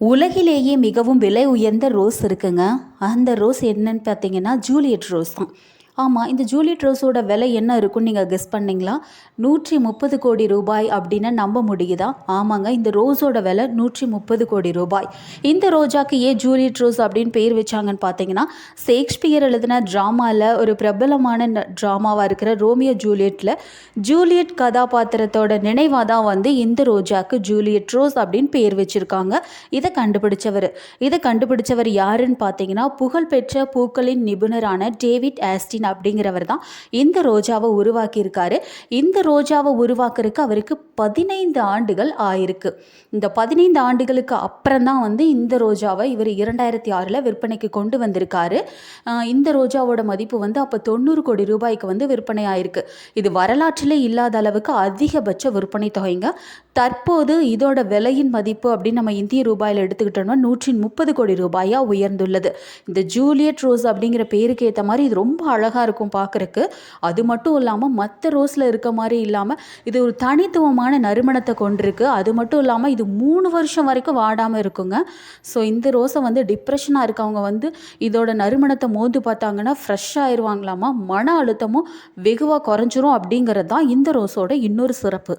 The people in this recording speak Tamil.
உலகிலேயே மிகவும் விலை உயர்ந்த ரோஸ் இருக்குங்க. அந்த ரோஸ் என்னன்னு பார்த்தீங்கன்னா, ஜூலியட் ரோஸ் தான். ஆமாம், இந்த ஜூலியட் ரோஸோட விலை என்ன இருக்கும்னு நீங்கள் கெஸ் பண்ணீங்களா? 130 கோடி ரூபாய் அப்படின்னு நம்ப முடியுதா? ஆமாங்க, இந்த ரோஸோட விலை 130 கோடி ரூபாய். இந்த ரோஜாக்கு ஏன் ஜூலியட் ரோஸ் அப்படின்னு பேர் வச்சாங்கன்னு பார்த்தீங்கன்னா, ஷேக்ஸ்பியர் எழுதின ட்ராமாவில் ஒரு பிரபலமான ட்ராமாவாக இருக்கிற ரோமியோ ஜூலியட்டில் ஜூலியட் கதாபாத்திரத்தோட நினைவாக தான் வந்து இந்த ரோஜாக்கு ஜூலியட் ரோஸ் அப்படின்னு பேர் வச்சுருக்காங்க. இதை கண்டுபிடிச்சவர் யாருன்னு பார்த்தீங்கன்னா, புகழ்பெற்ற பூக்களின் நிபுணரான டேவிட் ஆஸ்டின் அப்படிங்கிறவர் தான் இந்த ரோஜாவை உருவாக்கியிருக்காரு. இந்த ரோஜாவை உருவாக்குறதுக்கு அவருக்கு 15 ஆண்டுகள் ஆயிருக்கு. இந்த 15 ஆண்டுகளுக்கு அப்புறம் தான் வந்து இந்த ரோஜாவை இவர் 2006 விற்பனைக்கு கொண்டு வந்திருக்காரு. இந்த ரோஜாவோட மதிப்பு வந்து அப்போ 90 கோடி ரூபாய்க்கு வந்து விற்பனை ஆயிருக்கு. இது வரலாற்றிலே இல்லாத அளவுக்கு அதிகபட்ச விற்பனை தொகைங்க. தற்போது இதோட விலையின் மதிப்பு அப்படின்னு நம்ம இந்திய ரூபாயில் எடுத்துக்கிட்டோம்னா 130 கோடி ரூபாயாக உயர்ந்துள்ளது. இந்த ஜூலியட் ரோஸ் அப்படிங்கிற பேருக்கு ஏற்ற மாதிரி இது ரொம்ப அழகாக இருக்கும் பார்க்குறக்கு. அது மட்டும் இல்லாமல் மற்ற ரோஸில் இருக்க மாதிரி இல்லாமல் இது ஒரு தனித்துவமான நறுமணத்தை கொண்டிருக்கு. அது மட்டும் இல்லாமல் இது 3 வருஷம் வரைக்கும் வாடாமல் இருக்குங்க. ஸோ இந்த ரோஸை வந்து டிப்ரெஷனாக இருக்கவங்க வந்து இதோட நறுமணத்தை மோந்து பார்த்தாங்கன்னா ஃப்ரெஷ் ஆயிடுவாங்களாமா. மன அழுத்தமும் வெகுவாக குறைஞ்சிரும் அப்படிங்கிறது தான் இந்த ரோஸோட இன்னொரு சிறப்பு.